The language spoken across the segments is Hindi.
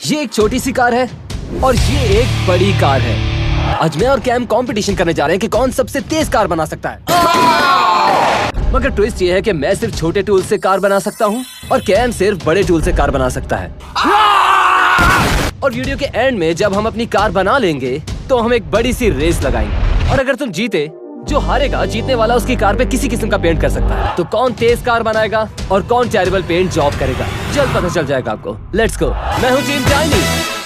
ये एक छोटी सी कार है और ये एक बड़ी कार है। आज मैं और कैम कंपटीशन करने जा रहे हैं कि कौन सबसे तेज कार बना सकता है। मगर ट्विस्ट ये है कि मैं सिर्फ छोटे टूल से कार बना सकता हूँ और कैम सिर्फ बड़े टूल से कार बना सकता है। और वीडियो के एंड में जब हम अपनी कार बना लेंगे तो हम एक बड़ी सी रेस लगाएंगे और अगर तुम जीते, जो हारेगा जीतने वाला उसकी कार पे किसी किस्म का पेंट कर सकता है। तो कौन तेज कार बनाएगा और कौन टेरिबल पेंट जॉब करेगा, जल्द पता चल जाएगा आपको। Let's go. मैं हूँ टीम टाइनी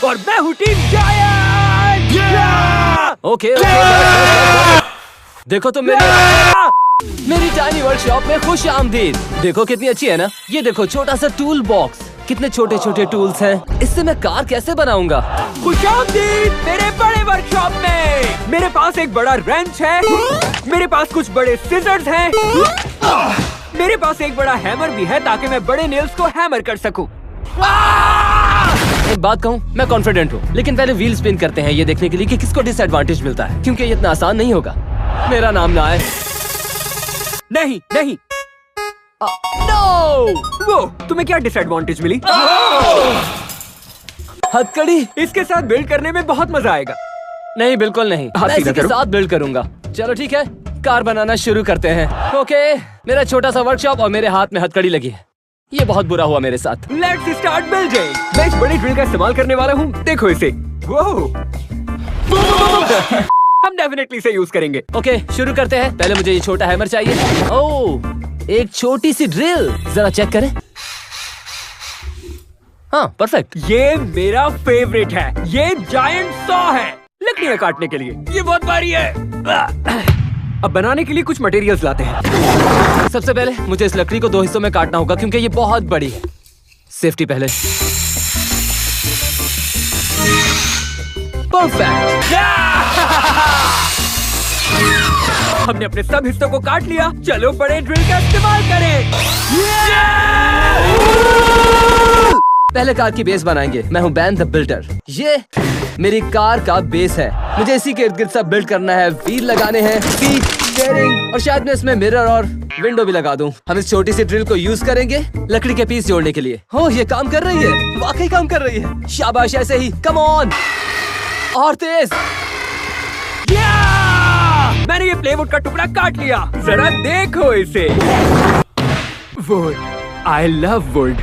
और मैं हूँ टीम जायंट। ओके देखो तुम मेरी टाइनी वर्कशॉप में खुश आमदीद। देखो कितनी अच्छी है ना। ये देखो छोटा सा टूल बॉक्स, कितने छोटे छोटे टूल्स हैं। इससे मैं कार कैसे बनाऊंगा। खुश आमदीद मेरे बड़े वर्कशॉप में। मेरे पास एक बड़ा रेंच है, मेरे पास कुछ बड़े सिजर्स हैं, मेरे पास एक बड़ा हैमर भी है ताकि मैं बड़े नेल्स को हैमर कर सकूं। एक बात कहूँ, मैं कॉन्फिडेंट हूँ, लेकिन पहले व्हील स्पिन करते हैं ये देखने के लिए कि किसको डिसएडवांटेज मिलता है, क्योंकि ये इतना आसान नहीं होगा। मेरा नाम ना आए। नहीं नहीं। नो! वो तुम्हें क्या डिसएडवांटेज मिली? हथकड़ी। इसके साथ बिल्ड करने में बहुत मजा आएगा। नहीं, बिल्कुल नहीं। मैं इसी के साथ बिल्ड करूंगा। चलो ठीक है, कार बनाना शुरू करते हैं। ओके, मेरा छोटा सा वर्कशॉप और मेरे हाथ में हथकड़ी लगी है। ये बहुत बुरा हुआ मेरे साथ। Let's start building. मैं इस बड़ी ड्रिल का इस्तेमाल करने वाला हूँ। देखो इसे। हम डेफिनेटली इसे यूज करेंगे। ओके, शुरू करते हैं। पहले मुझे ये छोटा हैमर चाहिए। ओह, एक छोटी सी ड्रिल। जरा चेक करें। हाँ, परफेक्ट। ये मेरा फेवरेट है। ये जायंट सॉ है लकड़ियाँ काटने के लिए। ये बहुत भारी है। अब बनाने के लिए कुछ मटेरियल्स लाते हैं। सबसे पहले मुझे इस लकड़ी को 2 हिस्सों में काटना होगा क्योंकि ये बहुत बड़ी है। सेफ्टी पहले। परफेक्ट। हमने अपने सब हिस्सों को काट लिया। चलो बड़े ड्रिल का इस्तेमाल करें। पहले कार की बेस बनाएंगे। मैं हूँ बैन द बिल्डर। ये मेरी कार का बेस है। मुझे इसी के इर्द गिर्द सब बिल्ड करना है। व्हील लगाने हैं, सीट, स्टीयरिंग और शायद मैं इसमें मिरर और विंडो भी लगा दूं। हम इस छोटी सी ड्रिल को यूज करेंगे लकड़ी के पीस जोड़ने के लिए। हो, ये काम कर रही है। वाकई काम कर रही है। शाबाश, ऐसे ही। कम ऑन, और तेज। मैंने ये प्लेवुड का टुकड़ा काट लिया। जरा देखो इसे। Would, I love would.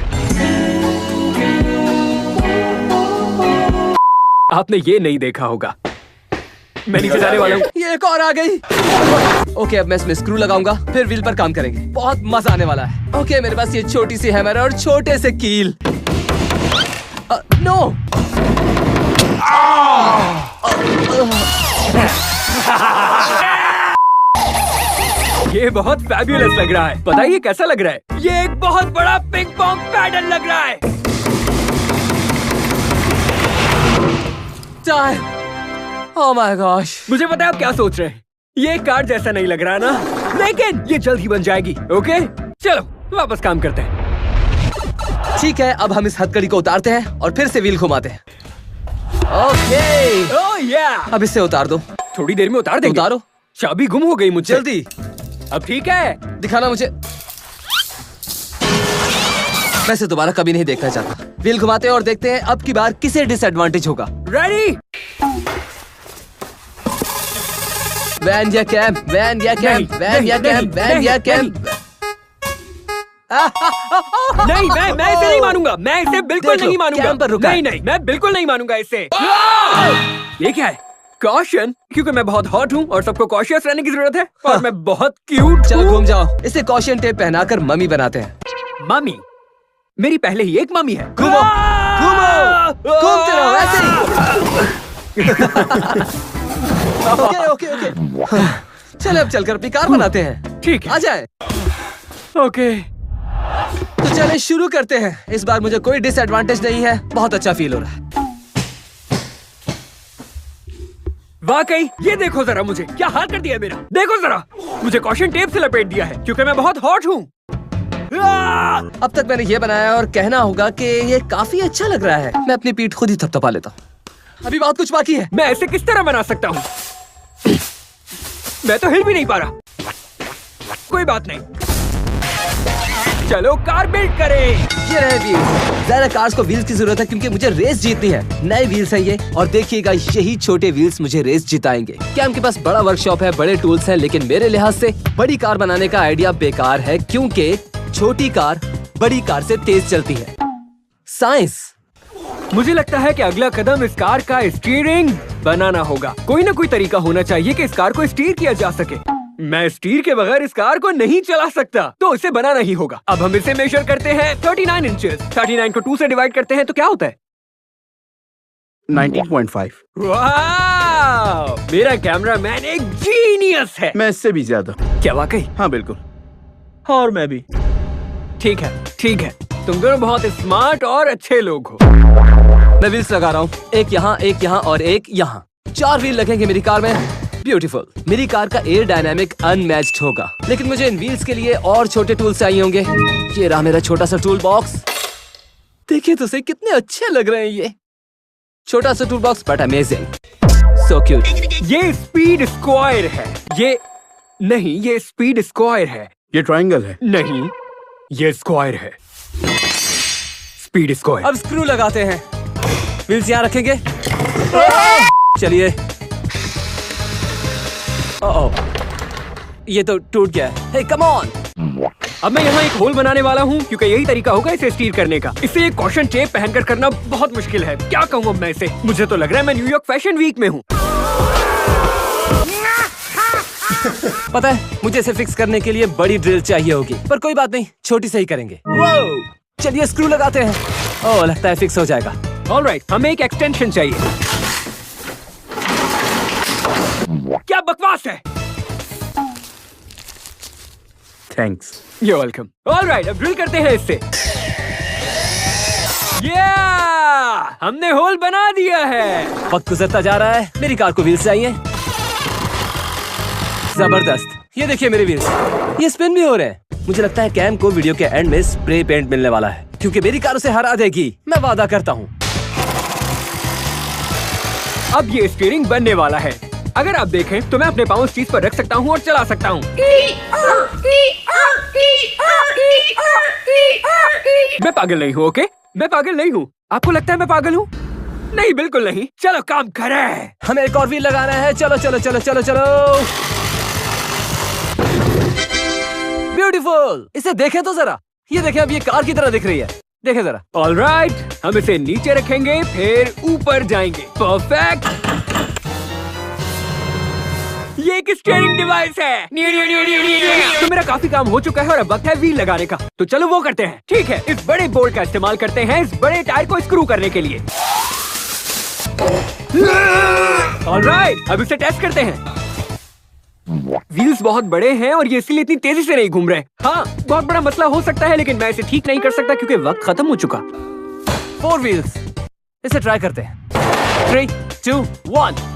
आपने ये नहीं देखा होगा। मैं नीचे जाने वाला हूँ। ये एक और आ गई। ओके, अब मैं इसमें स्क्रू लगाऊंगा, फिर व्हील पर काम करेंगे। बहुत मजा आने वाला है। ओके, मेरे पास ये छोटी सी हैमर और छोटे से कील। नो! ये बहुत फैब्युलस लग रहा है। पता है ये कैसा लग रहा है? ये एक बहुत बड़ा पिंग पोंग पैडल लग रहा है। Oh my gosh. मुझे पता है आप क्या सोच रहे हैं। ये कार जैसा नहीं लग रहा ना, लेकिन ये जल्द ही बन जाएगी। ओके, चलो वापस काम करते हैं। ठीक है, अब हम इस हथकड़ी को उतारते हैं और फिर से व्हील घुमाते हैं। ओके, ओह या, अब इसे उतार दो। थोड़ी देर में उतार देंगे। उतारो। चाबी गुम हो गई मुझसे। जल्दी। अब ठीक है, दिखाना मुझे। मैं इसे दोबारा कभी नहीं देखना चाहता। व्हील घुमाते हैं और देखते हैं अब की बार किसे डिसएडवांटेज होगा। रेडी? वैन या कैम, वैन या कैम, वैन या कैम, वैन या कैम। नहीं, मैं इसे नहीं मानूंगा। मैं इसे बिल्कुल नहीं मानूंगा। कैम पर रुका है। नहीं, मैं बिल्कुल नहीं मानूंगा इसे। ये क्या है? कॉशन? क्योंकि मैं बहुत हॉट हूँ और सबको कॉशियस रहने की जरूरत है और मैं बहुत क्यूट। चलो घूम जाओ। इसे कॉशन टेप पहनाकर मम्मी बनाते हैं। मम्मी? मेरी पहले ही एक मम्मी है। घूमो, घूमो, घूमते रहो ऐसे ही। ओके। चलो अब चलकर अपनी कार बनाते हैं। ठीक है, आ जाए। ओके। तो चले शुरू करते हैं। इस बार मुझे कोई डिसएडवांटेज नहीं है। बहुत अच्छा फील हो रहा है। वाकई, ये देखो जरा मुझे क्या हाल कर दिया है मेरा। देखो जरा, मुझे कॉशन टेप से लपेट दिया है क्योंकि मैं बहुत हॉट हूँ। अब तक मैंने ये बनाया और कहना होगा कि ये काफी अच्छा लग रहा है। मैं अपनी पीठ खुद ही थपथपा लेता हूँ। अभी बहुत कुछ बाकी है। मैं ऐसे किस तरह बना सकता हूँ? मैं तो हिल भी नहीं पा रहा। कोई बात नहीं, चलो कार बिल्ड करें। ये रहे व्हील्स। ज्यादा कार्स को व्हील्स की जरूरत है क्योंकि मुझे रेस जीतनी है। नए व्हील्स हैं ये, और देखिएगा यही छोटे व्हील्स मुझे रेस जिताएंगे। कैम के पास बड़ा वर्कशॉप है, बड़े टूल्स हैं, लेकिन मेरे लिहाज से बड़ी कार बनाने का आइडिया बेकार है क्योंकि छोटी कार बड़ी कार से तेज चलती है। साइंस। मुझे लगता है कि अगला कदम इस कार का स्टीयरिंग बनाना होगा। कोई ना कोई तरीका होना चाहिए कि इस कार को स्टीयर किया जा सके। मैं स्टीयर के बगैर इस कार को नहीं चला सकता, तो इसे बनाना ही होगा। अब हम इसे मेजर करते हैं 39 इंचेस। 39 को 2 से डिवाइड करते हैं तो क्या होता है? 19.5। वाह! मेरा कैमरामैन एक जीनियस है। मैं इससे भी ज्यादा। क्या वाकई? हाँ बिल्कुल। और मैं भी। ठीक है, ठीक है। तुम दोनों बहुत स्मार्ट और अच्छे लोग हो। मैं व्हील्स लगा रहा हूँ, एक यहाँ और एक यहाँ। 4 व्हील लगेंगे मेरी कार में। ब्यूटीफुल। मेरी कार का एयर डायनामिक अनमैच्ड होगा, लेकिन मुझे इन व्हील्स के लिए और छोटे टूल चाहिए होंगे। ये रहा मेरा छोटा सा टूल बॉक्स। देखिए तो सही कितने अच्छे लग रहे हैं ये। छोटा सा tool box but amazing, so cute. ये स्पीड स्क्वायर है। ये नहीं, ये स्पीड स्क्वायर है। ये ट्रायंगल है। नहीं, ये स्क्वायर है। Speed square. अब स्क्रू लगाते हैं। व्हील्स यहाँ रखेंगे। चलिए। ओह, ये तो टूट गया है। हे कम ऑन। अब मैं यहाँ एक होल बनाने वाला हूँ क्योंकि यही तरीका होगा इसे स्टीयर करने का। इसे एक कॉशन टेप पहनकर करना बहुत मुश्किल है। क्या कहूँ अब मैं इसे? मुझे तो लग रहा है मैं न्यूयॉर्क फैशन वीक में हूँ। पता है, मुझे इसे फिक्स करने के लिए बड़ी ड्रिल चाहिए होगी, पर कोई बात नहीं, छोटी से ही करेंगे। चलिए स्क्रू लगाते हैं। ओह, लगता है फिक्स हो जाएगा। ऑलराइट, हमें एक एक्सटेंशन चाहिए। क्या बकवास है? थैंक्स। You're welcome. ऑलराइट, अब ड्रिल करते हैं इससे। हमने होल बना दिया है। वक्त गुजरता जा रहा है, मेरी कार को व्हील्स चाहिए। जबरदस्त। ये देखिए मेरे व्हील्स, ये स्पिन भी हो रहे हैं। मुझे लगता है कैम को वीडियो के एंड में स्प्रे पेंट मिलने वाला है क्योंकि मेरी कार उसे हरा देगी, मैं वादा करता हूँ। अब ये स्टीयरिंग बनने वाला है। अगर आप देखें तो मैं अपने पाँव इस चीज पर रख सकता हूँ और चला सकता हूँ। मैं पागल नहीं हूँ, ओके? मैं पागल नहीं हूँ। आपको लगता है मैं पागल हूँ? नहीं, बिल्कुल नहीं। चलो काम करें। हमें एक और व्हील लगाना है। चलो चलो चलो चलो चलो। ब्यूटीफुल। इसे देखें तो जरा। ये देखें, अब ये कार की तरह दिख रही है। देखें जरा। ऑलराइट, हम इसे नीचे रखेंगे फिर ऊपर जाएंगे। परफेक्ट। ये एक स्टीयरिंग डिवाइस है। तो मेरा काफी काम हो चुका है और अब वक्त है व्हील लगाने का। तो चलो वो करते हैं। ठीक है, इस बड़े बोल्ट का इस्तेमाल करते हैं इस बड़े टायर को स्क्रू करने के लिए। ऑलराइट, अब इसे टेस्ट करते हैं। व्हील्स बहुत बड़े हैं और ये इसलिए इतनी तेजी से नहीं घूम रहे। हाँ, बहुत बड़ा मसला हो सकता है, लेकिन मैं इसे ठीक नहीं कर सकता क्योंकि वक्त खत्म हो चुका। 4 व्हील्स। इसे ट्राई करते हैं। 3, 2, 1।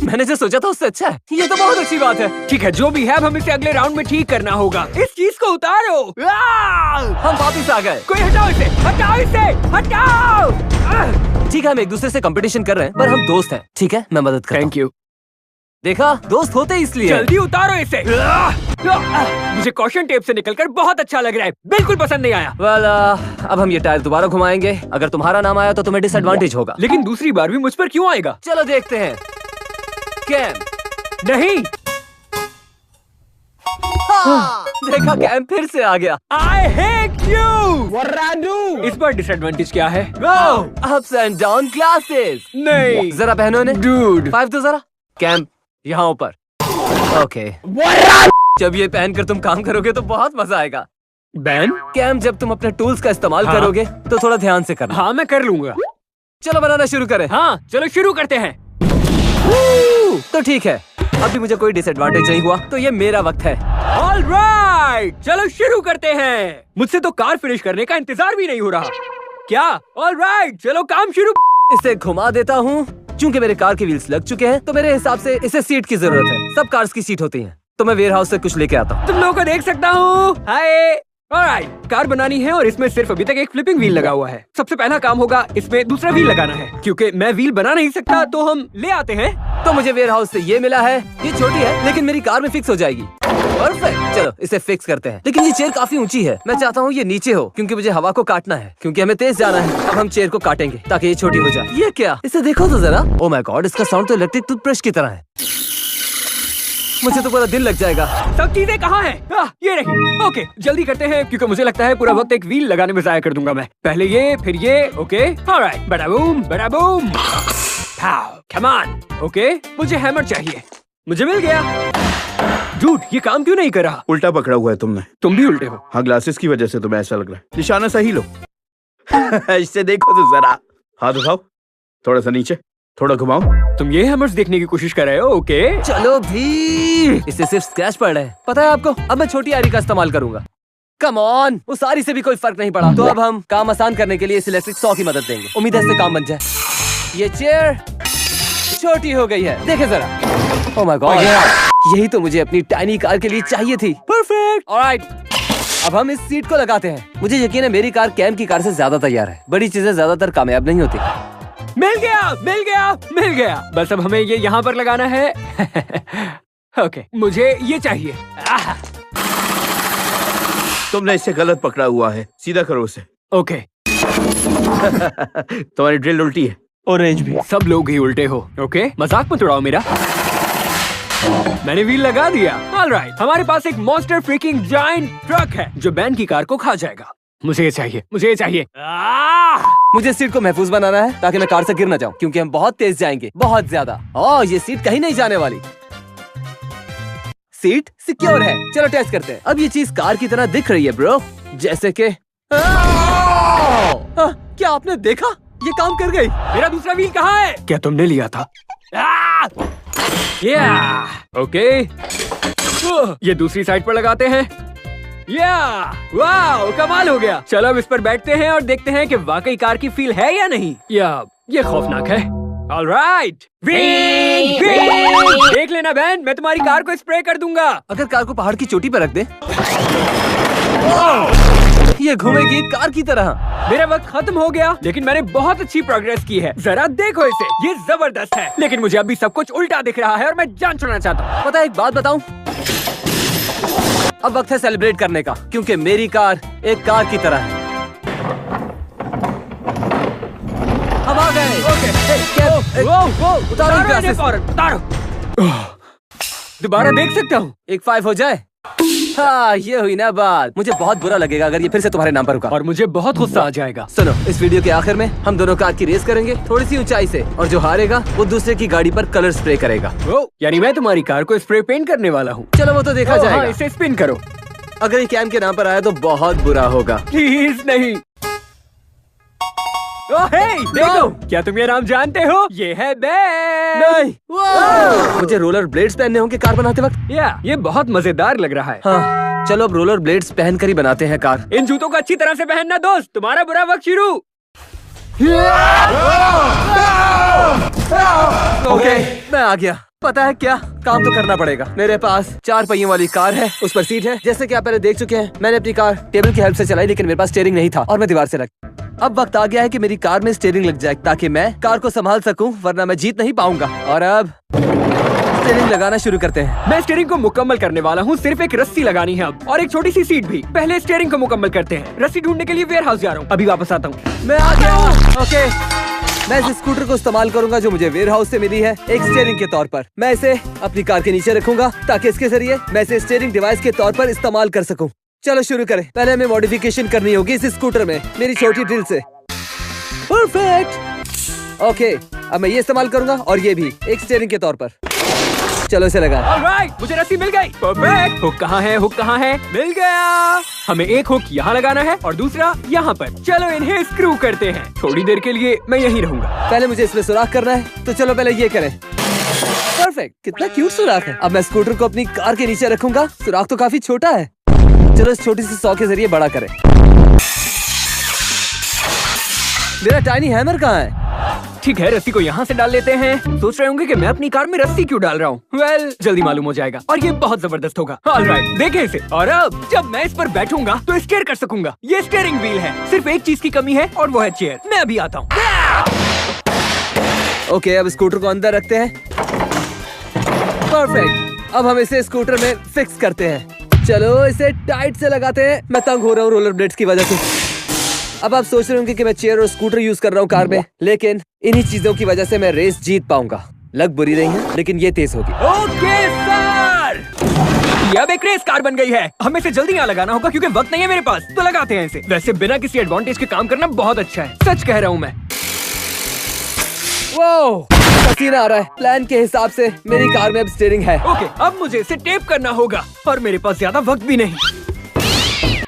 मैंने जो सोचा था उससे अच्छा है। ये तो बहुत अच्छी बात है। ठीक है, जो भी है, अब हमें इसे अगले राउंड में ठीक करना होगा। इस चीज को उतारो। हम वापिस आ गए। कोई हटाओ इसे, हटाओ इसे, हटाओ। ठीक है, हम एक दूसरे से कंपटीशन कर रहे हैं, पर हम दोस्त हैं। ठीक है, मैं मदद करता हूं। Thank you. देखा, दोस्त होते इसलिए। जल्दी उतारो इसे। मुझे कॉशन टेप से निकलकर बहुत अच्छा लग रहा है। बिल्कुल पसंद नहीं आया। अब हम ये टायर दोबारा घुमाएंगे। अगर तुम्हारा नाम आया तो तुम्हें डिसएडवांटेज होगा। लेकिन दूसरी बार भी मुझ पर क्यों आएगा? चलो देखते हैं। कैम। नहीं। देखा, कैम फिर से आ गया। I hate you! इस बार डिसएडवांटेज क्या है? Ups and down classes. नहीं। जरा पहनो ने। Dude. 5 दो जरा। कैम, यहाँ ऊपर। ओके। जब ये पहनकर तुम काम करोगे तो बहुत मजा आएगा। बैन? कैम, जब तुम अपने टूल्स का इस्तेमाल हाँ। करोगे तो थोड़ा ध्यान से करना। हाँ, मैं कर लूंगा। चलो बनाना शुरू करें। हाँ, चलो शुरू करते हैं। तो ठीक है, अभी मुझे कोई डिसएडवांटेज नहीं हुआ, तो ये मेरा वक्त है। ऑलराइट, चलो शुरू करते हैं। मुझसे तो कार फिनिश करने का इंतजार भी नहीं हो रहा। क्या? ऑलराइट, चलो काम शुरू। इसे घुमा देता हूँ। चूंकि मेरे कार के व्हील्स लग चुके हैं, तो मेरे हिसाब से इसे सीट की जरूरत है। सब कार्स की सीट होती है, तो मैं वेयर हाउस से कुछ लेके आता हूँ। तुम लोगों को देख सकता हूँ। हाय, ऑलराइट, कार बनानी है और इसमें सिर्फ अभी तक एक फ्लिपिंग व्हील लगा हुआ है। सबसे पहला काम होगा इसमें दूसरा व्हील लगाना है। क्योंकि मैं व्हील बना नहीं सकता तो हम ले आते हैं। तो मुझे वेयर हाउस से ये मिला है। ये छोटी है लेकिन मेरी कार में फिक्स हो जाएगी। परफेक्ट, चलो इसे फिक्स करते हैं। लेकिन ये चेयर काफी ऊंची है। मैं चाहता हूँ ये नीचे हो क्योंकि मुझे हवा को काटना है, क्योंकि हमें तेज जाना है। अब हम चेयर को काटेंगे ताकि ये छोटी हो जाए। ये क्या, इसे देखो तो जरा। ओह माय गॉड, इसका साउंड तो इलेक्ट्रिक टूथब्रश की तरह है। मुझे तो पूरा दिन लग जाएगा। सब चीजें कहाँ हैं? ये रही। ओके, जल्दी करते हैं क्योंकि मुझे लगता है पूरा वक्त एक व्हील लगाने में जाया कर दूंगा मैं। पहले ये, फिर ये। ओके, ऑलराइट, बड़ा बूम, बड़ा बूम। Come on. ओके, मुझे हैमर चाहिए। मुझे मिल गया। डूड, ये काम क्यों नहीं कर रहा? उल्टा पकड़ा हुआ है तुमने। तुम भी उल्टे हो। हाँ, ग्लासेस की वजह से तुम्हें ऐसा लग रहा है। निशाना सही लो। इससे देखो तो जरा। हाथ उठाओ, थोड़ा सा नीचे, थोड़ा घुमाओ। तुम ये हैमर्स देखने की कोशिश कर रहे हो? ओके, चलो भी। इससे सिर्फ स्क्रैच पड़ रहे हैं, पता है आपको। अब मैं छोटी आरी का इस्तेमाल करूंगा। कम ऑन, उस आरी से भी कोई फर्क नहीं पड़ा। तो अब हम काम आसान करने के लिए इस इलेक्ट्रिक सॉ की मदद देंगे। उम्मीद है इससे काम बन जाए। ये चेयर छोटी हो गई है, देखे जरा। ओह माय गॉड, यही तो मुझे अपनी टाइनी कार के लिए चाहिए थी। परफेक्ट। ऑलराइट, अब हम इस सीट को लगाते हैं। मुझे यकीन है मेरी कार कैम की कार से ज्यादा तैयार है। बड़ी चीजें ज्यादातर कामयाब नहीं होती। मिल गया, मिल गया, मिल गया। बस अब हमें ये यहाँ पर लगाना है। ओके, मुझे ये चाहिए। तुमने इसे गलत पकड़ा हुआ है, सीधा करो उसे। ओके। तुम्हारी ड्रिल उल्टी है। ऑरेंज भी। सब लोग ही उल्टे हो। ओके, मजाक मत उड़ाओ मेरा। मैंने व्हील लगा दिया। ऑलराइट, हमारे पास एक मॉन्स्टर फ्रीकिंग जायंट ट्रक है जो बैन की कार को खा जाएगा। मुझे ये चाहिए, मुझे ये चाहिए। मुझे सीट को महफूज बनाना है ताकि मैं कार से गिर न जाऊं, क्योंकि हम बहुत तेज जाएंगे, बहुत ज्यादा। ओह, ये सीट कहीं नहीं जाने वाली। सीट सिक्योर है। चलो टेस्ट करते हैं। अब ये चीज कार की तरह दिख रही है ब्रो, जैसे कि क्या आपने देखा? ये काम कर गई। मेरा दूसरा व्हील कहाँ है? क्या तुमने लिया था? ओके, ये दूसरी साइड पर लगाते हैं। वाओ, कमाल हो गया। चलो अब इस पर बैठते हैं और देखते हैं कि वाकई कार की फील है या नहीं। या ये खौफनाक है। ऑलराइट, देख लेना बैन, मैं तुम्हारी कार को स्प्रे कर दूंगा। अगर कार को पहाड़ की चोटी पर रख दे, ये घूमेगी कार की तरह। मेरा वक्त खत्म हो गया, लेकिन मैंने बहुत अच्छी प्रोग्रेस की है। जरा देखो इसे, ये जबरदस्त है। लेकिन मुझे अभी सब कुछ उल्टा दिख रहा है और मैं जान छुड़ाना चाहता हूँ। पता है, एक बात बताऊं? अब वक्त है सेलिब्रेट करने का, क्योंकि मेरी कार एक कार की तरह है। हम आ गए। उतारो ग्लासेस। उतारो। दोबारा देख सकता हूँ? एक 5 हो जाए। हाँ, ये हुई ना बात। मुझे बहुत बुरा लगेगा अगर ये फिर से तुम्हारे नाम पर रुका। और मुझे बहुत गुस्सा आ जाएगा। सुनो, इस वीडियो के आखिर में हम दोनों कार की रेस करेंगे, थोड़ी सी ऊंचाई से, और जो हारेगा वो दूसरे की गाड़ी पर कलर स्प्रे करेगा। यानी मैं तुम्हारी कार को स्प्रे पेंट करने वाला हूँ। चलो वो तो देखा जाएगा। हाँ, इसे स्पिन करो। अगर ये कैम के नाम पर आया तो बहुत बुरा होगा। प्लीज नहीं। देखो, क्या तुम ये नाम जानते हो? ये है बैन। नहीं, मुझे रोलर ब्लेड्स पहनने होंगे कार बनाते वक्त। ये बहुत मजेदार लग रहा है। हाँ, चलो अब रोलर ब्लेड्स पहन कर ही बनाते हैं कार। इन जूतों को अच्छी तरह से पहनना दोस्त, तुम्हारा बुरा वक्त शुरू। ओके, मैं आ गया। पता है क्या, काम तो करना पड़ेगा। मेरे पास 4 पहियों वाली कार है, उस पर सीट है। जैसे कि आप पहले देख चुके हैं, मैंने अपनी कार टेबल की हेल्प से चलाई, लेकिन मेरे पास स्टीयरिंग नहीं था और मैं दीवार से लग। अब वक्त आ गया है कि मेरी कार में स्टीयरिंग लग जाए ताकि मैं कार को संभाल सकूं, वरना मैं जीत नहीं पाऊंगा। और अब स्टीयरिंग लगाना शुरू करते हैं। मैं स्टीयरिंग को मुकम्मल करने वाला हूँ। सिर्फ एक रस्सी लगानी है अब, और एक छोटी सी सीट भी। पहले स्टीयरिंग को मुकम्मल करते हैं। रस्सी ढूंढने के लिए वेयर हाउस जा रहा हूँ, अभी वापस आता हूँ। मैं आ गया हूँ। ओके, मैं इस स्कूटर को इस्तेमाल करूंगा जो मुझे वेयर हाउस से मिली है, एक स्टीयरिंग के तौर पर। मैं इसे अपनी कार के नीचे रखूंगा ताकि इसके जरिए मैं इसे स्टीयरिंग डिवाइस के तौर पर इस्तेमाल कर सकूं। चलो शुरू करें। पहले हमें मॉडिफिकेशन करनी होगी इस स्कूटर में, मेरी छोटी ड्रिल से। परफेक्ट। ओके, अब मैं ये इस्तेमाल करूंगा और ये भी एक स्टीयरिंग के तौर पर। चलो इसे लगा। ऑलराइट, मुझे रस्सी मिल गई। परफेक्ट। हुक कहाँ है? हुक कहाँ है? मिल गया। हमें एक हुक यहाँ लगाना है और दूसरा यहाँ पर। चलो इन्हें स्क्रू करते हैं। थोड़ी देर के लिए मैं यहीं रहूंगा। पहले मुझे इसमें सुराख करना है, तो चलो पहले ये करें। परफेक्ट, कितना क्यूट सुराख है। अब मैं स्कूटर को अपनी कार के नीचे रखूंगा। सुराख तो काफी छोटा है। चलो इस छोटी सी सॉ के जरिए बड़ा करें। मेरा टाइनी हैमर कहाँ है? ठीक है, रस्सी को यहाँ से डाल लेते हैं। सोच रहे होंगे कि मैं अपनी कार में रस्सी क्यों डाल रहा हूँ। वेल, जल्दी मालूम हो जाएगा और ये बहुत जबरदस्त होगा। ऑलराइट, देखें इसे। और अब जब मैं इस पर बैठूंगा तो स्टीयर कर सकूंगा। ये स्टीयरिंग व्हील है। सिर्फ एक चीज की कमी है और वो है चेयर। मैं अभी आता हूँ। ओके, अब स्कूटर को अंदर रखते हैं। परफेक्ट। अब हम इसे स्कूटर में फिक्स करते हैं। चलो इसे टाइट से लगाते हैं। मैं तंग हो रहा हूँ रोलर ब्लेड्स की वजह से। अब आप सोच रहे होंगे कि मैं चेयर और स्कूटर यूज कर रहा हूँ कार में, लेकिन इन्हीं चीजों की वजह से मैं रेस जीत पाऊंगा। लग बुरी रही है, लेकिन ये तेज होगी। ओके सर, ये अब एक रेस कार बन गई है। हमें इसे जल्दी यहाँ लगाना होगा क्योंकि वक्त नहीं है मेरे पास। तो लगाते हैं इसे। वैसे बिना किसी एडवांटेज के काम करना बहुत अच्छा है, सच कह रहा हूँ मैं। वो पसीना आ रहा है। प्लान के हिसाब से मेरी कार में अब स्टीयरिंग है। ओके, अब मुझे इसे टेप करना होगा और मेरे पास ज्यादा वक्त भी नहीं।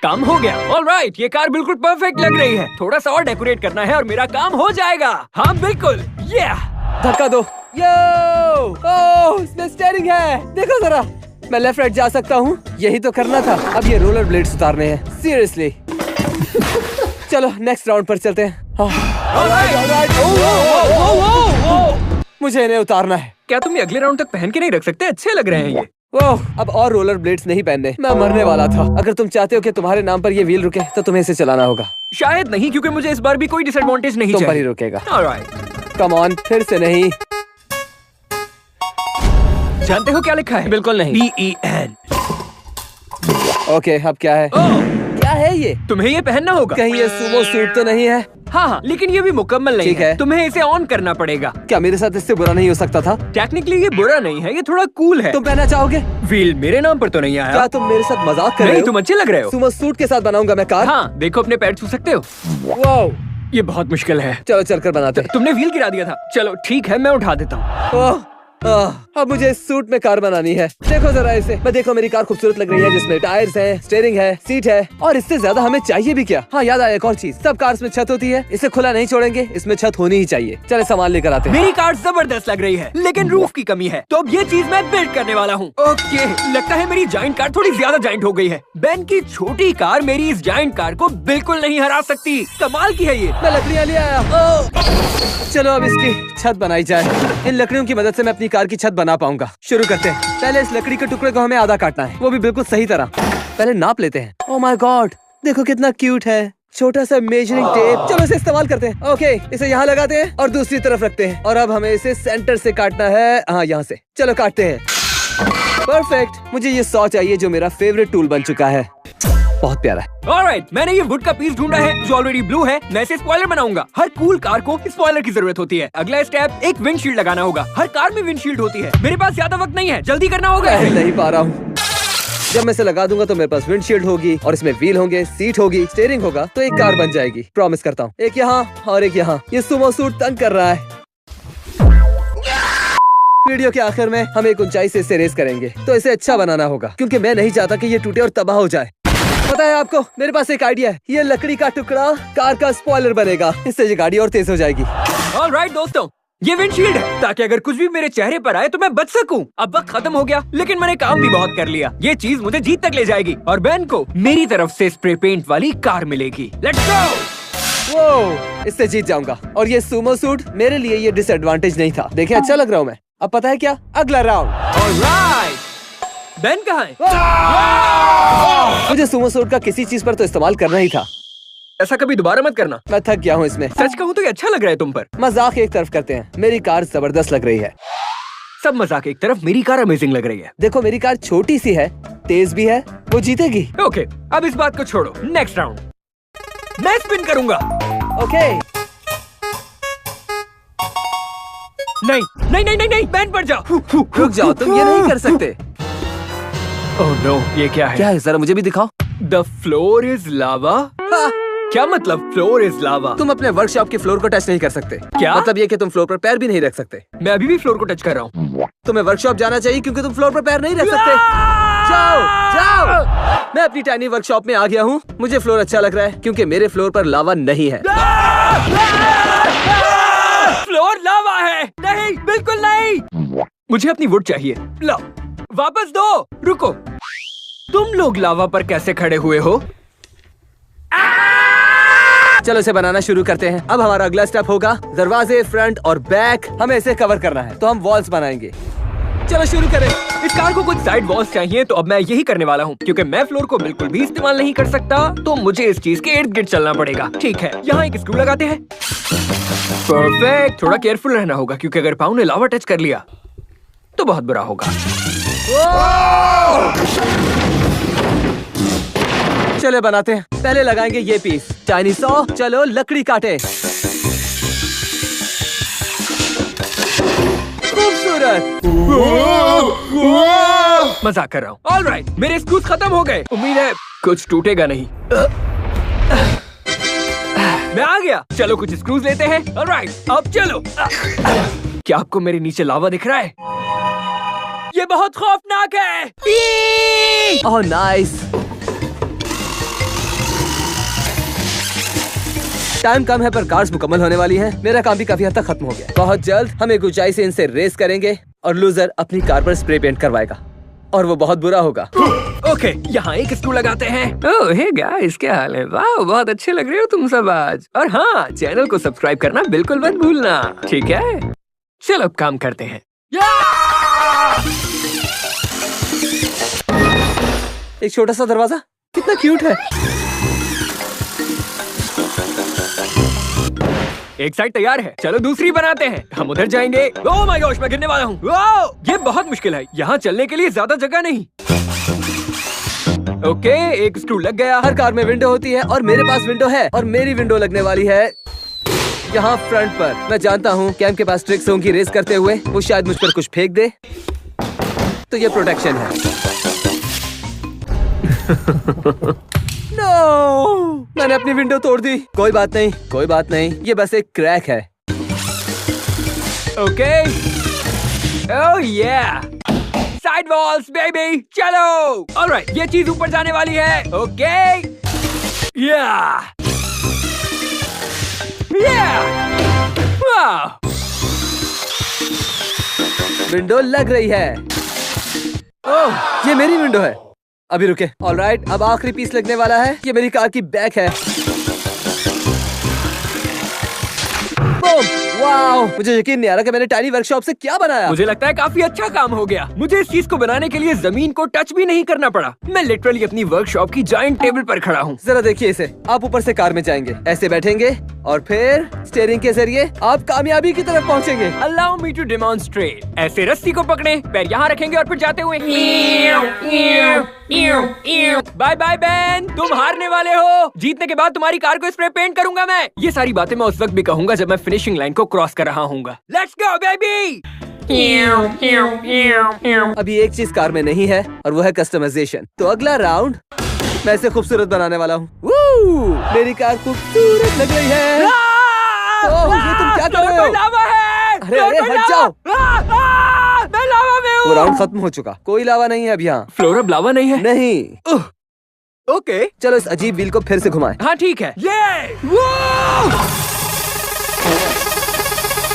काम हो गया। ऑलराइट, ये कार बिल्कुल परफेक्ट लग रही है। थोड़ा सा और डेकोरेट करना है और मेरा काम हो जाएगा। हाँ बिल्कुल, धक्का दो। यो, ओह, इसमें स्टीयरिंग है। देखो जरा, मैं लेफ्ट राइट जा सकता हूँ। यही तो करना था। अब ये रोलर ब्लेड्स उतारने हैं। सीरियसली। चलो नेक्स्ट राउंड पर चलते हैं। मुझे इन्हें उतारना है। क्या तुम ये अगले राउंड तक पहन के नहीं रख सकते? अच्छे लग रहे हैं ये। ओह, अब और रोलर ब्लेड्स नहीं पहनने। मैं मरने वाला था। अगर तुम चाहते हो कि तुम्हारे नाम पर ये व्हील रुके तो तुम्हें इसे चलाना होगा। शायद नहीं, क्योंकि मुझे इस बार भी कोई डिसएडवांटेज नहीं तुम पर ही चाहिए। रुकेगा। ऑलराइट, कम ऑन, फिर से नहीं। जानते हो क्या लिखा है? बिल्कुल नहीं। BEN। ओके, अब क्या है? क्या है ये? तुम्हें ये पहनना होगा। कहीं ये सुमो सूट तो नहीं है? हाँ, लेकिन ये भी मुकम्मल नहीं ठीक है। तुम्हें इसे ऑन करना पड़ेगा। क्या मेरे साथ इससे बुरा नहीं हो सकता था? टेक्निकली ये बुरा नहीं है, ये थोड़ा कूल है। तुम पहनना चाहोगे? व्हील मेरे नाम पर तो नहीं आया। क्या तुम मेरे साथ मजाक कर रहे नहीं, हो? तुम अच्छे लग रहे हो। सुमो सूट के साथ बनाऊंगा मैं कार। हाँ, देखो अपने पैर छू सकते हो। वाओ, ये बहुत मुश्किल है। चलो चलकर बनाते हैं। तुमने व्हील गिरा दिया था। चलो ठीक है, मैं उठा देता हूँ। अब मुझे इस सूट में कार बनानी है। देखो जरा इसे। मैं देखो मेरी कार खूबसूरत लग रही है, जिसमें टायर्स हैं, स्टीयरिंग है, सीट है, और इससे ज्यादा हमें चाहिए भी क्या? हाँ, याद आया एक और चीज। सब कार्स में छत होती है। इसे खुला नहीं छोड़ेंगे, इसमें छत होनी ही चाहिए। चले सामान लेकर आते हैं। मेरी कार जबरदस्त लग रही है, लेकिन रूफ की कमी है। तो अब ये चीज मैं बिल्ड करने वाला हूँ। ओके, लगता है मेरी जाइंट कार थोड़ी ज्यादा जाइंट हो गई है। बेन की छोटी कार मेरी इस जाइंट कार को बिल्कुल नहीं हरा सकती। कमाल की है ये। मैं लकड़ियाँ ले आया। चलो अब इसकी छत बनाई जाए। इन लकड़ियों की मदद से मैं अपनी कार की छत बना पाऊंगा। शुरू करते हैं। पहले इस लकड़ी के टुकड़े को हमें आधा काटना है, वो भी बिल्कुल सही तरह। पहले नाप लेते हैं। ओह माय गॉड, देखो कितना क्यूट है। छोटा सा मेजरिंग टेप। चलो इसे इस्तेमाल करते हैं। ओके, इसे यहाँ लगाते हैं और दूसरी तरफ रखते हैं। और अब हमें इसे सेंटर से काटना है। हाँ, यहाँ से। चलो काटते हैं। परफेक्ट। मुझे ये सॉ चाहिए जो मेरा फेवरेट टूल बन चुका है। बहुत प्यारा है। ऑलराइट, मैंने ये वुड का पीस ढूंढा है जो ऑलरेडी ब्लू है। मैं इसे स्पॉइलर बनाऊंगा। हर कूल कार को स्पॉइलर की जरूरत होती है। अगला स्टेप, एक विंडशील्ड लगाना होगा। हर कार में विंडशील्ड होती है। मेरे पास ज्यादा वक्त नहीं है, जल्दी करना होगा। नहीं पा रहा हूँ। जब मैं इसे लगा दूंगा तो मेरे पास विंडशील्ड होगी और इसमें व्हील होंगे, सीट होगी, स्टीयरिंग होगा, तो एक कार बन जाएगी। प्रॉमिस करता हूँ। एक यहाँ और एक यहाँ। ये सुमो सूट तंग कर रहा है। वीडियो के आखिर में हम एक ऊंचाई से इसे रेस करेंगे, तो इसे अच्छा बनाना होगा, क्योंकि मैं नहीं चाहता कि ये टूटे और तबाह हो जाए। पता है आपको, मेरे पास एक आइडिया है। ये लकड़ी का टुकड़ा कार का स्पॉइलर बनेगा। इससे ये गाड़ी और तेज हो जाएगी। ऑलराइट दोस्तों, ये विंडशील्ड है ताकि अगर कुछ भी मेरे चेहरे पर आए तो मैं बच सकूं। अब वक्त खत्म हो गया, लेकिन मैंने काम भी बहुत कर लिया। ये चीज मुझे जीत तक ले जाएगी और बेन को मेरी तरफ से स्प्रे पेंट वाली कार मिलेगी। Let's go. वो, इससे जीत जाऊंगा। और ये सुमो सूट मेरे लिए ये डिसएडवांटेज नहीं था। देखिए, अच्छा लग रहा हूँ मैं। अब पता है क्या, अगला राउंड। ऑलराइट, बेन कहाँ है? मुझे सुमो सूट का किसी चीज पर तो इस्तेमाल करना ही था। ऐसा कभी दोबारा मत करना। मैं थक गया हूँ इसमें। सच कहूँ तो ये अच्छा लग रहा है तुम पर। मजाक एक तरफ करते हैं, मेरी कार जबरदस्त लग रही है। सब मजाक एक तरफ, मेरी कार अमेजिंग लग रही है। देखो मेरी कार छोटी सी है, तेज भी है, वो जीतेगी। ओके, अब इस बात को छोड़ो। नेक्स्ट राउंड मैं स्पिन करूंगा। ओके। नहीं नहीं नहीं नहीं नहीं, बैन पर जाओ। रुक जाओ, तुम ये नहीं कर सकते। ओह नो, ये क्या है? क्या है, जरा मुझे भी दिखाओ। द फ्लोर इज लावा। क्या मतलब फ्लोर इज लावा? तुम अपने वर्कशॉप के फ्लोर को टच नहीं कर सकते। क्या मतलब ये कि तुम फ्लोर पर पैर भी नहीं रख सकते। मैं अभी भी फ्लोर को टच कर रहा हूँ। तुम्हें वर्कशॉप जाना चाहिए, क्योंकि तुम फ्लोर पर पैर नहीं रख सकते। जाओ जाओ। मैं अपनी टाइनी वर्कशॉप में आ गया हूँ। मुझे फ्लोर अच्छा लग रहा है, क्योंकि मेरे फ्लोर पर लावा नहीं है। फ्लोर लावा है? नहीं, बिल्कुल नहीं। मुझे अपनी वुड चाहिए। लो, वापस दो। रुको, तुम लोग लावा पर कैसे खड़े हुए हो? चलो इसे बनाना शुरू करते हैं। अब हमारा अगला स्टेप होगा दरवाजे, फ्रंट और बैक हमें इसे कवर करना है, तो हम वॉल्स बनाएंगे। चलो शुरू करें। इस कार को कुछ साइड वॉल्स चाहिए, तो अब मैं यही करने वाला हूँ। क्योंकि मैं फ्लोर को बिल्कुल भी इस्तेमाल नहीं कर सकता, तो मुझे इस चीज के इर्द गिर्द चलना पड़ेगा। ठीक है, यहाँ एक स्क्रू लगाते हैं। परफेक्ट। थोड़ा केयरफुल रहना होगा, क्योंकि अगर पाँव ने लावा टच कर लिया तो बहुत बुरा होगा। चलो बनाते हैं। पहले लगाएंगे ये पीस, चाइनीज सॉ। चलो लकड़ी काटे। खूबसूरत। मजाक कर रहा हूँ। ऑलराइट, मेरे स्क्रूज खत्म हो गए। उम्मीद है कुछ टूटेगा नहीं। मैं आ गया। चलो कुछ स्क्रूज लेते हैं। ऑलराइट, अब चलो। क्या आपको मेरे नीचे लावा दिख रहा है? ये बहुत खौफनाक है। Oh nice. टाइम कम है पर कार्स मुकम्मल होने वाली हैं। मेरा काम भी काफी हद तक खत्म हो गया। बहुत जल्द हम एक ऊंचाई से इनसे रेस करेंगे और लूजर अपनी कार पर स्प्रे पेंट करवाएगा और वो बहुत बुरा होगा। ओके, यहाँ एक स्क्रू लगाते हैं। ओह हे गाइस, क्या हाल है? वाह, बहुत अच्छे लग रहे हो तुम सब आज। और हाँ, चैनल को सब्सक्राइब करना बिल्कुल मत भूलना, ठीक है? चलो अब काम करते हैं। एक छोटा सा दरवाजा, कितना क्यूट है। एक साइड तैयार है। चलो दूसरी बनाते हैं। हम उधर जाएंगे। ओह माय गॉश, मैं गिरने वाला हूँ। ये बहुत मुश्किल है। यहाँ चलने के लिए ज्यादा जगह नहीं। ओके, एक स्क्रू लग गया। हर कार में विंडो होती है और मेरे पास विंडो है और मेरी विंडो लगने वाली है यहाँ फ्रंट पर। मैं जानता हूँ कैम के पास ट्रिक्स होंगी रेस करते हुए। वो शायद मुझ पर कुछ फेंक दे, तो ये प्रोटेक्शन है। नो, मैंने अपनी विंडो तोड़ दी। कोई बात नहीं, कोई बात नहीं, ये बस एक क्रैक है। ओके, ओह या, साइड वॉल्स बेबी, चलो। ऑलराइट, ये चीज ऊपर जाने वाली है। ओके, या, वाह, विंडो लग रही है। ओह, ये मेरी विंडो है। अभी रुके। ऑलराइट, अब आखिरी पीस लगने वाला है। ये मेरी कार की बैक है। बूम! वाओ! मुझे यकीन नहीं आ रहा कि मैंने टाइनी वर्कशॉप से क्या बनाया। मुझे लगता है काफी अच्छा काम हो गया। मुझे इस चीज को बनाने के लिए जमीन को टच भी नहीं करना पड़ा। मैं लिटरली अपनी वर्कशॉप की जायंट टेबल पर खड़ा हूँ। जरा देखिए इसे। आप ऊपर से कार में जाएंगे, ऐसे बैठेंगे और फिर स्टीयरिंग के जरिए आप कामयाबी की तरफ पहुँचेंगे। Allow me to demonstrate। ऐसे रस्सी को पकड़े, पैर यहाँ रखेंगे और फिर जाते हुए। बाय बाय बेन, तुम हारने वाले हो। जीतने के बाद तुम्हारी कार को स्प्रे पेंट करूंगा मैं। ये सारी बातें मैं उस वक्त भी कहूंगा जब मैं फिनिशिंग लाइन को क्रॉस कर रहा हूँगा। Let's go baby. अभी एक चीज कार में नहीं है और वो है कस्टमाइजेशन। तो अगला राउंड मैं इसे खूबसूरत बनाने वाला हूँ। मेरी कार खूबसूरत लग रही है। ओह, ये तुम क्या कर रहे हो? लावा है। अरे अरे हट जाओ। मैं लावा में हूँ। वो राउंड खत्म हो चुका। कोई लावा नहीं है अब यहाँ। फ्लोर अब लावा नहीं है। नहीं। ओके, चलो इस अजीब व्हील को फिर से घुमाएं। हाँ ठीक है।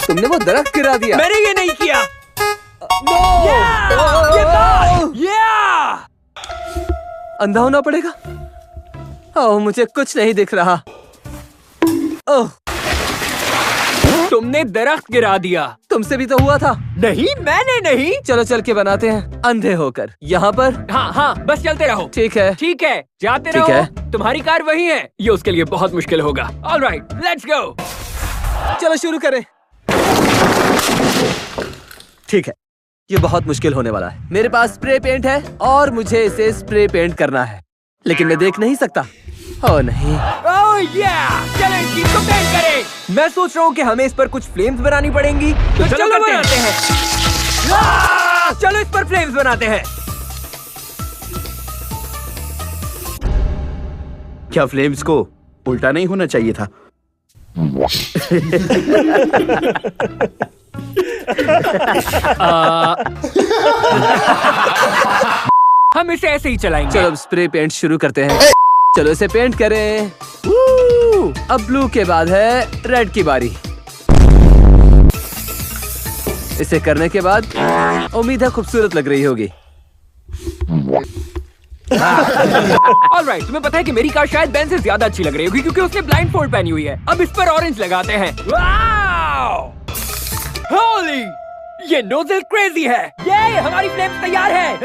तुमने वो दरख्त गिरा दिया। मैंने ये नहीं किया। अंधा होना पड़ेगा। ओह, मुझे कुछ नहीं दिख रहा। ओह, तुमने दरख्त गिरा दिया। तुमसे भी तो हुआ था। नहीं, मैंने नहीं। चलो चल के बनाते हैं अंधे होकर। यहाँ पर। हाँ हाँ, बस चलते रहो। ठीक है, ठीक है, जाते ठीक रहो। है। तुम्हारी कार वही है। ये उसके लिए बहुत मुश्किल होगा। Alright, let's go. चलो शुरू करें। ठीक है, ये बहुत मुश्किल होने वाला है। मेरे पास स्प्रे पेंट है और मुझे इसे स्प्रे पेंट करना है, लेकिन मैं देख नहीं सकता। ओह नहीं। ओह या, चलो इस चीज को पेंट करें। मैं सोच रहा हूँ कि हमें इस पर कुछ फ्लेम्स बनानी पड़ेंगी। तो चलो बनाते हैं। चलो इस पर फ्लेम्स बनाते हैं। क्या फ्लेम्स को उल्टा नहीं होना चाहिए था? हम इसे ऐसे ही चलाएंगे। चलो अब स्प्रे पेंट शुरू करते हैं। चलो इसे पेंट करें। अब ब्लू के बाद है रेड की बारी। इसे करने के बाद उम्मीद है खूबसूरत लग रही होगी। ऑलराइट, तुम्हें पता है कि मेरी कार शायद बेन से ज्यादा अच्छी लग रही होगी क्योंकि उसने ब्लाइंड फोल्ड पहनी हुई है। अब इस पर ऑरेंज लगाते हैं। वाओ! होली! ये नोजल क्रेजी है। ये हमारी फ्लेम्स तैयार है।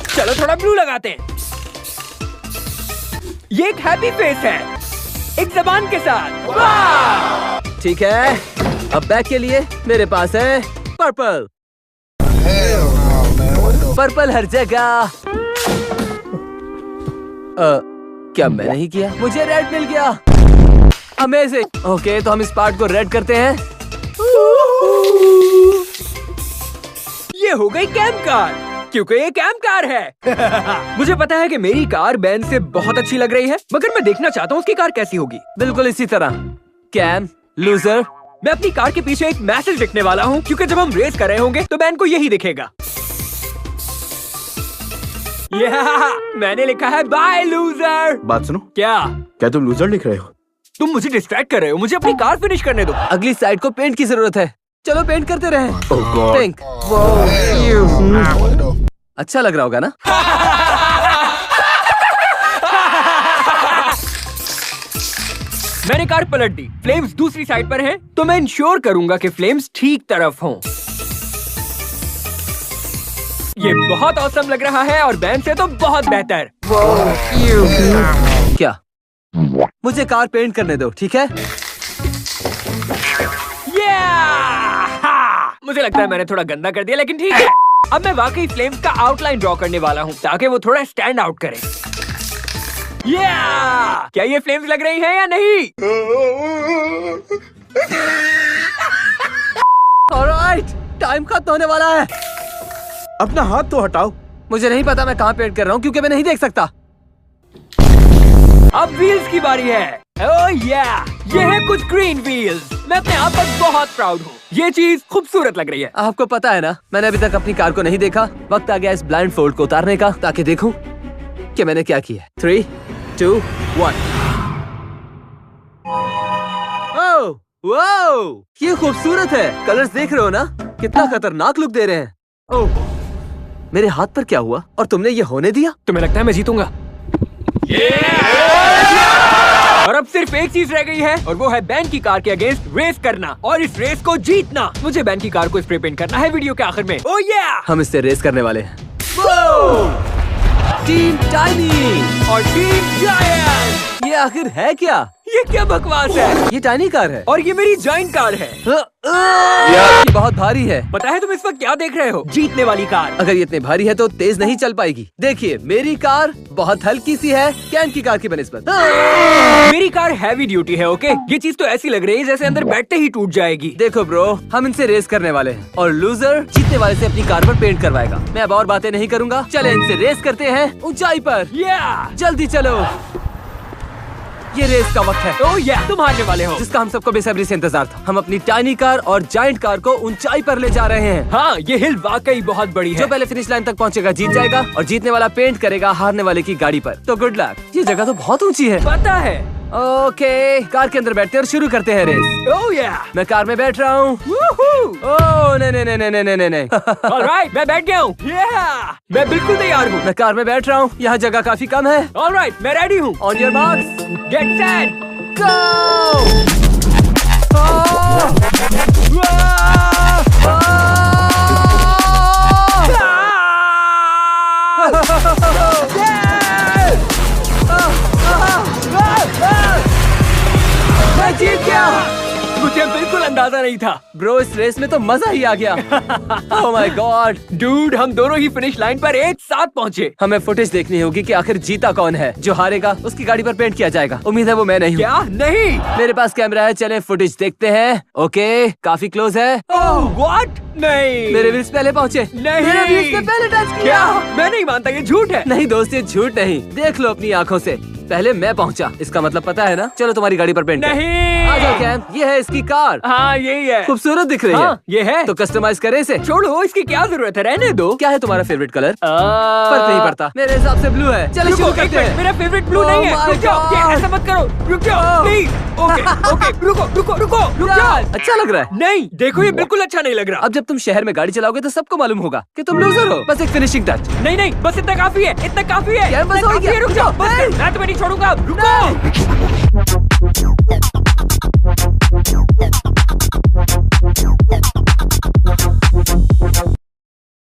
चलो थोड़ा ब्लू लगाते हैं। ये एक हैप्पी फेस है, एक जबान के साथ। वाह! ठीक है, अब बैक के लिए मेरे पास है पर्पल। पर्पल हर जगह। क्या मैंने ही किया? मुझे रेड मिल गया। अमेजिंग। ओके, तो हम इस पार्ट को रेड करते हैं। ये हो गई कैंप कार, क्योंकि ये कैंप कार है। मुझे पता है कि मेरी कार बेन से बहुत अच्छी लग रही है, मगर मैं देखना चाहता हूँ उसकी कार कैसी होगी। बिल्कुल इसी तरह। कैम लूजर। मैं अपनी कार के पीछे एक मैसेज लिखने वाला हूँ, क्योंकि जब हम रेस कर रहे होंगे तो बेन को यही दिखेगा। मैंने लिखा है बाय लूजर। बात सुनो, क्या तुम लूजर लिख रहे हो? तुम मुझे डिस्ट्रैक्ट कर रहे हो? मुझे अपनी कार फिनिश करने दो। अगली साइड को पेंट की जरूरत है। चलो पेंट करते रहें। Oh God. पिंक। अच्छा लग रहा होगा ना? मैंने कार पलट दी। फ्लेम्स दूसरी साइड पर हैं, तो मैं इंश्योर करूंगा कि फ्लेम्स ठीक तरफ हों। ये बहुत औसम लग रहा है और बैन से तो बहुत बेहतर। क्या? मुझे कार पेंट करने दो, ठीक है? मुझे लगता है मैंने थोड़ा गंदा कर दिया, लेकिन ठीक है। अब मैं वाकई फ्लेम्स का आउटलाइन ड्रॉ करने वाला हूँ ताकि वो थोड़ा स्टैंड आउट करे। क्या ये फ्लेम्स लग रही हैं या नहीं? ऑलराइट, टाइम खत्म होने वाला है। अपना हाथ तो हटाओ। मुझे नहीं पता मैं कहाँ पेंट कर रहा हूँ क्योंकि मैं नहीं देख सकता। अब व्हील्स की बारी है। ओह ये है कुछ ग्रीन व्हील्स। मैं अपने आप पर बहुत प्राउड हूँ। ये चीज खूबसूरत लग रही है। आपको पता है ना, मैंने अभी तक अपनी कार को नहीं देखा। वक्त आ गया इस ब्लाइंड फोल्ड को उतारने का, ताकि देखूं कि मैंने क्या किया है। 3, 2, 1। ओह, वाओ! ये खूबसूरत है। कलर्स देख रहे हो ना? कितना खतरनाक लुक दे रहे हैं। ओह, मेरे हाथ पर क्या हुआ? और तुमने ये होने दिया? तुम्हें लगता है मैं जीतूंगा? और अब सिर्फ एक चीज रह गई है, और वो है बैन की कार के अगेंस्ट रेस करना और इस रेस को जीतना। मुझे बैन की कार को स्प्रे पेंट करना है वीडियो के आखिर में। ओह हम इससे रेस करने वाले हैं। टीम टाइनी और टीम जायंट। ये आखिर है क्या? ये क्या बकवास है? ये टाइनी कार है और ये मेरी जायंट कार है। ये बहुत भारी है। पता है तुम इस वक्त क्या देख रहे हो? जीतने वाली कार। अगर ये इतनी भारी है तो तेज नहीं चल पाएगी। देखिए, मेरी कार बहुत हल्की सी है कैन की कार की बनिस्बत। मेरी कार हैवी ड्यूटी है। ओके, ये चीज तो ऐसी लग रही है जैसे अंदर बैठते ही टूट जाएगी। देखो ब्रो, हम इनसे रेस करने वाले हैं और लूजर जीतने वाले से अपनी कार पर पेंट करवाएगा। मैं अब और बातें नहीं करूंगा। चले इनसे रेस करते हैं ऊंचाई पर। जल्दी चलो, ये रेस का वक्त है। ओह तुम हारने वाले हो। जिसका हम सबको बेसब्री से इंतजार था। हम अपनी टाइनी कार और जायंट कार को ऊंचाई पर ले जा रहे हैं। हाँ, ये हिल वाकई बहुत बड़ी है। जो पहले फिनिश लाइन तक पहुंचेगा जीत जाएगा, और जीतने वाला पेंट करेगा हारने वाले की गाड़ी पर। तो गुड लक। ये जगह तो बहुत ऊंची है। पता है। ओके, कार के अंदर बैठते हैं और शुरू करते हैं रेस। ओह मैं कार में बैठ रहा हूँ। ओह नहीं नहीं नहीं नहीं नहीं नहीं। ऑलराइट, मैं बैठ गया हूँ। मैं बिल्कुल तैयार हूँ। मैं कार में बैठ रहा हूँ। यहाँ जगह काफी कम है। ऑलराइट, मैं रेडी हूँ। On your marks, get set, go! मैं जीत गया। मुझे बिल्कुल अंदाजा नहीं था। ब्रो, इस रेस में तो मजा ही आ गया। ओह माय गॉड डूड, हम दोनों ही फिनिश लाइन पर एक साथ पहुँचे। हमें फुटेज देखनी होगी कि आखिर जीता कौन है। जो हारेगा उसकी गाड़ी पर पेंट किया जाएगा। उम्मीद है वो मैं नहीं हूँ। क्या? नहीं, मेरे पास कैमरा है, चलें फुटेज देखते हैं। ओके, काफी क्लोज है। Oh what? नहीं, मेरे व्हील्स पहले पहुँचे। नहीं, मेरे व्हील्स ने पहले टच किया। क्या? मैं नहीं मानता, ये झूठ है। नहीं दोस्त, ये झूठ नहीं। देख लो अपनी आँखों से, पहले मैं पहुँचा। इसका मतलब पता है ना? चलो तुम्हारी गाड़ी पर पेंट करें। नहीं, आ जाओ कैम, ये है इसकी कार। हाँ यही है। खूबसूरत दिख रही हाँ, है। ये है। तो कस्टमाइज करें इसे। छोड़ो, इसकी क्या जरूरत है, रहने दो। क्या है तुम्हारा फेवरेट कलर? फर्क नहीं पड़ता, मेरे हिसाब से ब्लू है। चलो शुरू करते हैं। मेरा फेवरेट ब्लू नहीं है। Oh my रुक जाओ, ये God! ऐसा मत करो। रुक जाओ प्लीज। ओके ओके रुको रुको रुको रुक जाओ। अच्छा लग रहा है। नहीं देखो ये बिल्कुल अच्छा नहीं लग रहा। अब जब तुम शहर में गाड़ी चलाओगे तो सबको मालूम होगा कि तुम लूजर हो। बस एक फिनिशिंग टच। नहीं नहीं बस इतना काफी है, इतना काफी है, यार, बस इतना हो काफी गया। है, रुक जाओ बस नहीं। मैं तुम्हें नहीं छोड़ूंगा, रुको।